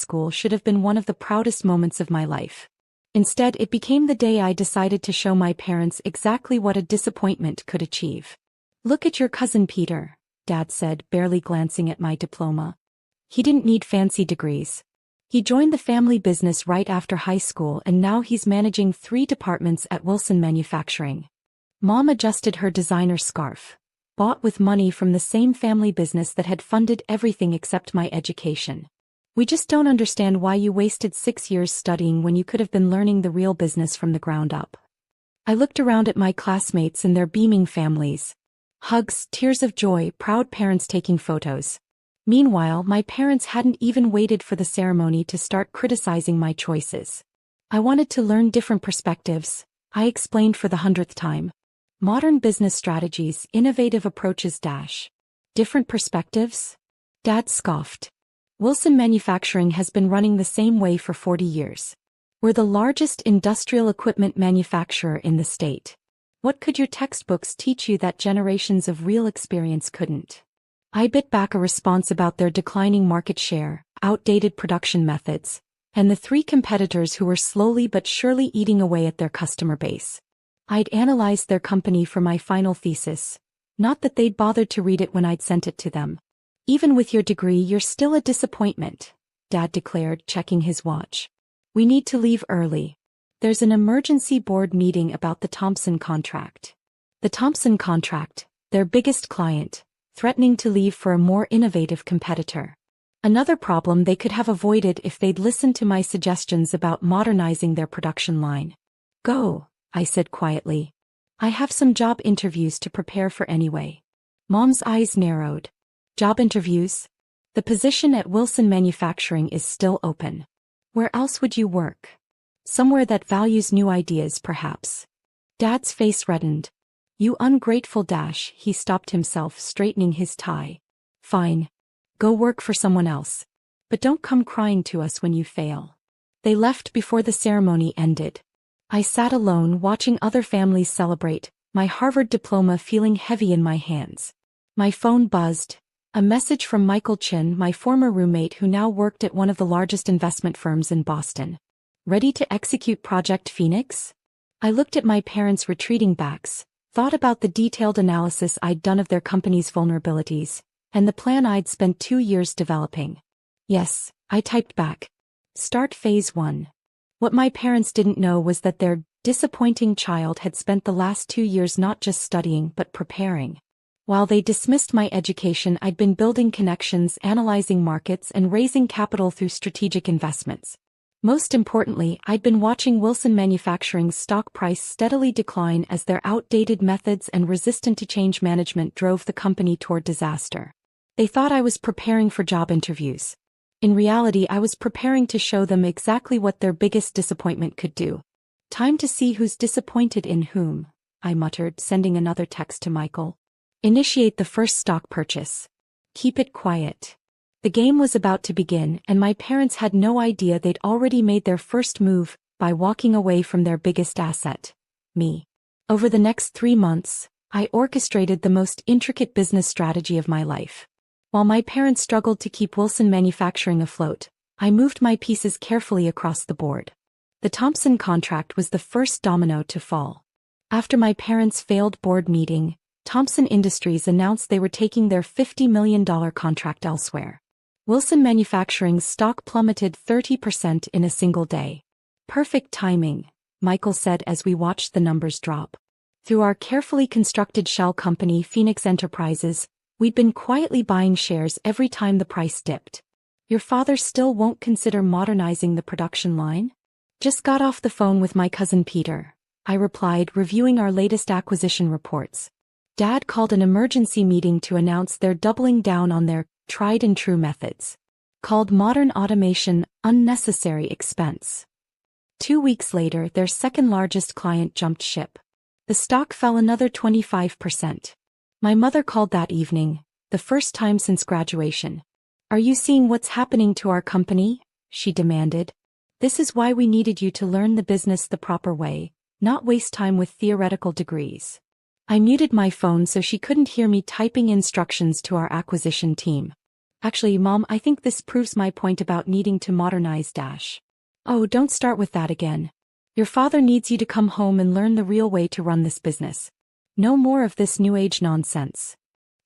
school should have been one of the proudest moments of my life. Instead, it became the day I decided to show my parents exactly what a disappointment could achieve. "Look at your cousin Peter," Dad said, barely glancing at my diploma. "He didn't need fancy degrees. He joined the family business right after high school and now he's managing 3 departments at Wilson Manufacturing." Mom adjusted her designer scarf, bought with money from the same family business that had funded everything except my education. "We just don't understand why you wasted 6 years studying when you could have been learning the real business from the ground up." I looked around at my classmates and their beaming families. Hugs, tears of joy, proud parents taking photos. Meanwhile, my parents hadn't even waited for the ceremony to start criticizing my choices. "I wanted to learn different perspectives," I explained for the 100th time. "Modern business strategies, innovative approaches dash. Different perspectives?" Dad scoffed. "Wilson Manufacturing has been running the same way for 40 years. We're the largest industrial equipment manufacturer in the state. What could your textbooks teach you that generations of real experience couldn't?" I bit back a response about their declining market share, outdated production methods, and the 3 competitors who were slowly but surely eating away at their customer base. I'd analyzed their company for my final thesis, not that they'd bothered to read it when I'd sent it to them. "Even with your degree, you're still a disappointment," Dad declared, checking his watch. "We need to leave early. There's an emergency board meeting about the Thompson contract." The Thompson contract, their biggest client, threatening to leave for a more innovative competitor. Another problem they could have avoided if they'd listened to my suggestions about modernizing their production line. "Go," I said quietly. "I have some job interviews to prepare for anyway." Mom's eyes narrowed. "Job interviews? The position at Wilson Manufacturing is still open. Where else would you work? Somewhere that values new ideas, perhaps." Dad's face reddened. "You ungrateful dash," he stopped himself, straightening his tie. "Fine. Go work for someone else. But don't come crying to us when you fail." They left before the ceremony ended. I sat alone watching other families celebrate, my Harvard diploma feeling heavy in my hands. My phone buzzed. A message from Michael Chin, my former roommate who now worked at one of the largest investment firms in Boston. "Ready to execute Project Phoenix?" I looked at my parents' retreating backs, thought about the detailed analysis I'd done of their company's vulnerabilities, and the plan I'd spent 2 years developing. "Yes," I typed back. "Start phase 1. What my parents didn't know was that their disappointing child had spent the last 2 years not just studying but preparing. While they dismissed my education, I'd been building connections, analyzing markets, and raising capital through strategic investments. Most importantly, I'd been watching Wilson Manufacturing's stock price steadily decline as their outdated methods and resistant-to-change management drove the company toward disaster. They thought I was preparing for job interviews. In reality, I was preparing to show them exactly what their biggest disappointment could do. "Time to see who's disappointed in whom," I muttered, sending another text to Michael. "Initiate the first stock purchase. Keep it quiet." The game was about to begin, and my parents had no idea they'd already made their first move by walking away from their biggest asset, me. Over the next 3 months, I orchestrated the most intricate business strategy of my life. While my parents struggled to keep Wilson Manufacturing afloat, I moved my pieces carefully across the board. The Thompson contract was the first domino to fall. After my parents' failed board meeting, Thompson Industries announced they were taking their $50 million contract elsewhere. Wilson Manufacturing's stock plummeted 30% in a single day. "Perfect timing," Michael said as we watched the numbers drop. Through our carefully constructed shell company, Phoenix Enterprises, we'd been quietly buying shares every time the price dipped. "Your father still won't consider modernizing the production line?" "Just got off the phone with my cousin Peter," I replied, reviewing our latest acquisition reports. Dad called an emergency meeting to announce they're doubling down on their tried-and-true methods. Called modern automation unnecessary expense. 2 weeks later, their second-largest client jumped ship. The stock fell another 25%. My mother called that evening, the first time since graduation. "Are you seeing what's happening to our company?" she demanded. "This is why we needed you to learn the business the proper way, not waste time with theoretical degrees." I muted my phone so she couldn't hear me typing instructions to our acquisition team. Actually, Mom, I think this proves my point about needing to modernize Dash. Oh, don't start with that again. Your father needs you to come home and learn the real way to run this business. No more of this new age nonsense.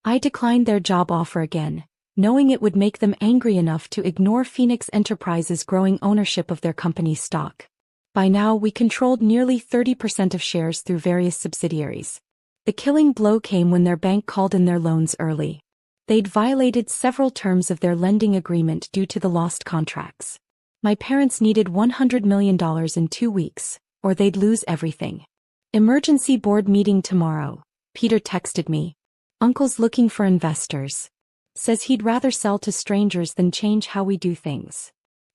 I declined their job offer again, knowing it would make them angry enough to ignore Phoenix Enterprises' growing ownership of their company's stock. By now, we controlled nearly 30% of shares through various subsidiaries. The killing blow came when their bank called in their loans early. They'd violated several terms of their lending agreement due to the lost contracts. My parents needed $100 million in 2 weeks, or they'd lose everything. Emergency board meeting tomorrow, Peter texted me. Uncle's looking for investors. Says he'd rather sell to strangers than change how we do things.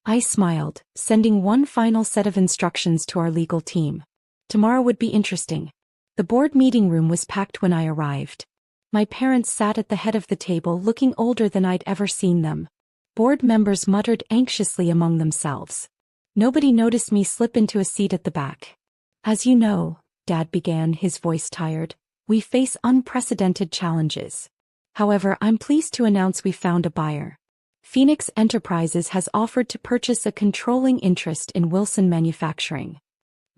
I smiled, sending one final set of instructions to our legal team. Tomorrow would be interesting. The board meeting room was packed when I arrived. My parents sat at the head of the table looking older than I'd ever seen them. Board members muttered anxiously among themselves. Nobody noticed me slip into a seat at the back. As you know, Dad began, his voice tired, we face unprecedented challenges. However, I'm pleased to announce we found a buyer. Phoenix Enterprises has offered to purchase a controlling interest in Wilson Manufacturing.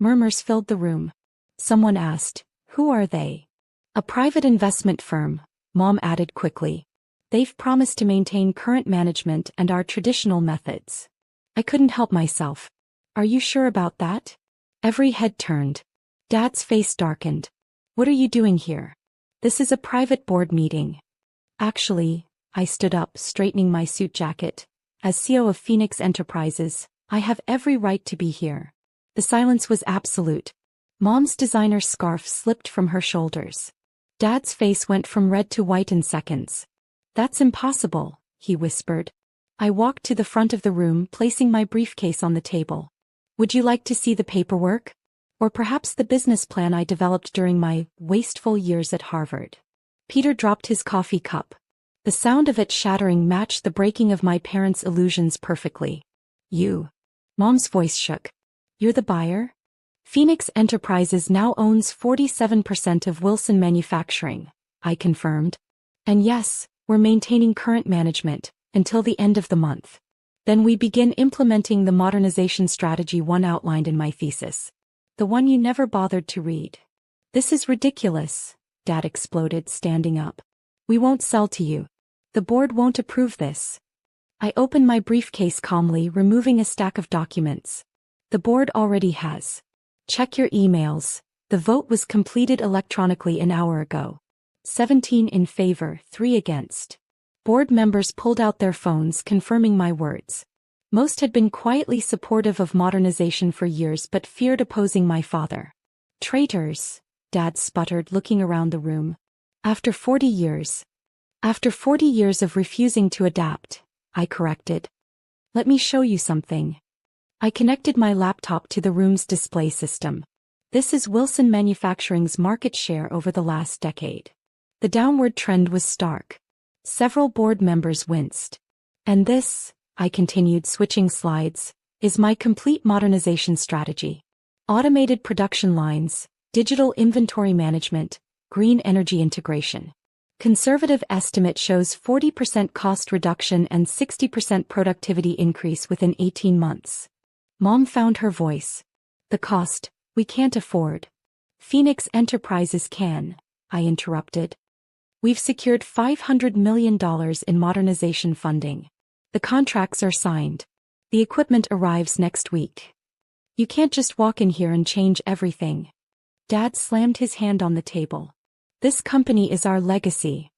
Murmurs filled the room. Someone asked, "Who are they?" "A private investment firm," Mom added quickly. "They've promised to maintain current management and our traditional methods." I couldn't help myself. "Are you sure about that?" Every head turned. Dad's face darkened. "What are you doing here? This is a private board meeting." "Actually," I stood up, straightening my suit jacket. "As CEO of Phoenix Enterprises, I have every right to be here." The silence was absolute. Mom's designer scarf slipped from her shoulders. Dad's face went from red to white in seconds. "That's impossible," he whispered. I walked to the front of the room, placing my briefcase on the table. "Would you like to see the paperwork? Or perhaps the business plan I developed during my wasteful years at Harvard?" Peter dropped his coffee cup. The sound of it shattering matched the breaking of my parents' illusions perfectly. "You." Mom's voice shook. "You're the buyer?" "Phoenix Enterprises now owns 47% of Wilson Manufacturing," I confirmed. "And yes, we're maintaining current management until the end of the month. Then we begin implementing the modernization strategy one outlined in my thesis. The one you never bothered to read." "This is ridiculous," Dad exploded, standing up. "We won't sell to you. The board won't approve this." I opened my briefcase calmly, removing a stack of documents. "The board already has. Check your emails. The vote was completed electronically an hour ago. 17 in favor, 3 against." Board members pulled out their phones, confirming my words. Most had been quietly supportive of modernization for years but feared opposing my father. "Traitors," Dad sputtered, looking around the room. After 40 years of refusing to adapt," I corrected. "Let me show you something." I connected my laptop to the room's display system. This is Wilson Manufacturing's market share over the last decade. The downward trend was stark. Several board members winced. "And this," I continued, switching slides, "is my complete modernization strategy. Automated production lines, digital inventory management, green energy integration. Conservative estimate shows 40% cost reduction and 60% productivity increase within 18 months. Mom found her voice. "The cost, we can't afford." "Phoenix Enterprises can," I interrupted. "We've secured $500 million in modernization funding. The contracts are signed. The equipment arrives next week. You can't just walk in here and change everything." Dad slammed his hand on the table. "This company is our legacy.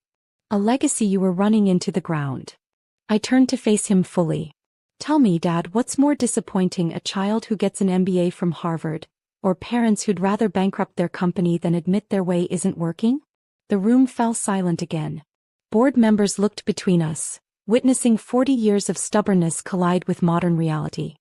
A legacy you were running into the ground." I turned to face him fully. "Tell me, Dad, what's more disappointing, a child who gets an MBA from Harvard, or parents who'd rather bankrupt their company than admit their way isn't working?" The room fell silent again. Board members looked between us, witnessing 40 years of stubbornness collide with modern reality.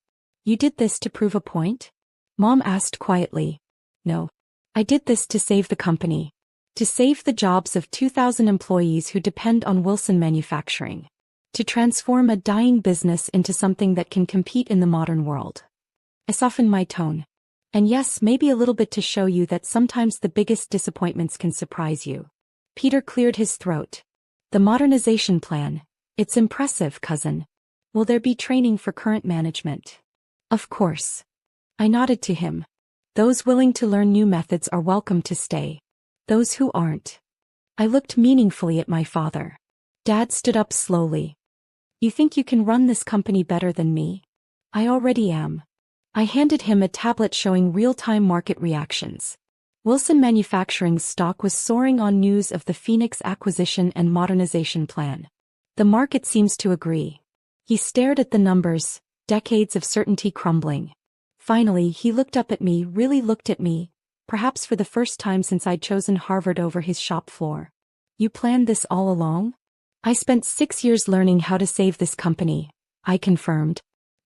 "You did this to prove a point?" Mom asked quietly. "No. I did this to save the company. To save the jobs of 2,000 employees who depend on Wilson Manufacturing. To transform a dying business into something that can compete in the modern world." I softened my tone. "And yes, maybe a little bit to show you that sometimes the biggest disappointments can surprise you." Peter cleared his throat. "The modernization plan, It's impressive, cousin. Will there be training for current management? Of course. I nodded to him. Those willing to learn new methods are welcome to stay. Those who aren't. I looked meaningfully at my father. Dad stood up slowly. You think you can run this company better than me? I already am. I handed him a tablet showing real-time market reactions. Wilson Manufacturing's stock was soaring on news of the Phoenix acquisition and modernization plan. The market seems to agree. He stared at the numbers, decades of certainty crumbling. Finally, he looked up at me, really looked at me, perhaps for the first time since I'd chosen Harvard over his shop floor. You planned this all along? I spent 6 years learning how to save this company, I confirmed.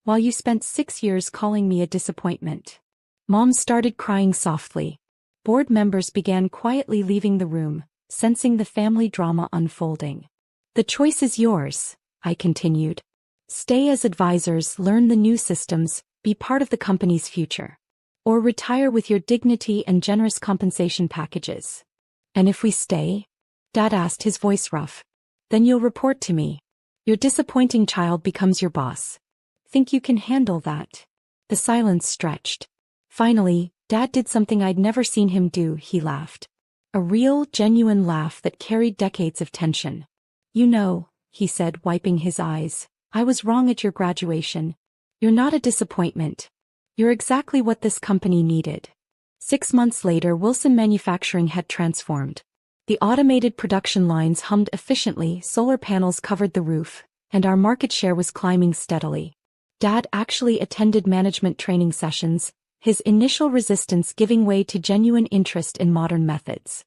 While you spent 6 years calling me a disappointment. Mom started crying softly. Board members began quietly leaving the room, sensing the family drama unfolding. The choice is yours, I continued. Stay as advisors, learn the new systems, be part of the company's future. Or retire with your dignity and generous compensation packages. And if we stay? Dad asked, his voice rough. Then you'll report to me. Your disappointing child becomes your boss. Think you can handle that? The silence stretched. Finally, Dad did something I'd never seen him do, he laughed. A real, genuine laugh that carried decades of tension. You know, he said, wiping his eyes, I was wrong at your graduation. You're not a disappointment. You're exactly what this company needed. 6 months later, Wilson Manufacturing had transformed. The automated production lines hummed efficiently, solar panels covered the roof, and our market share was climbing steadily. Dad actually attended management training sessions, his initial resistance giving way to genuine interest in modern methods.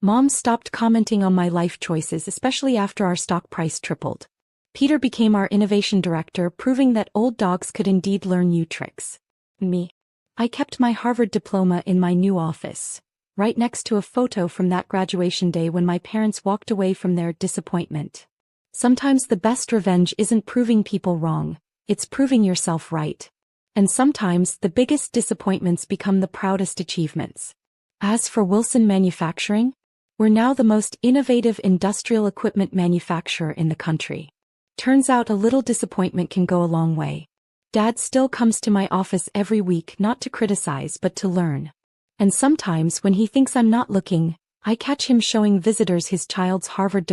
Mom stopped commenting on my life choices, especially after our stock price tripled. Peter became our innovation director, proving that old dogs could indeed learn new tricks. Me. I kept my Harvard diploma in my new office, right next to a photo from that graduation day when my parents walked away from their disappointment. Sometimes the best revenge isn't proving people wrong, it's proving yourself right. And sometimes the biggest disappointments become the proudest achievements. As for Wilson Manufacturing, we're now the most innovative industrial equipment manufacturer in the country. Turns out a little disappointment can go a long way. Dad still comes to my office every week not to criticize but to learn. And sometimes when he thinks I'm not looking, I catch him showing visitors his child's Harvard diploma.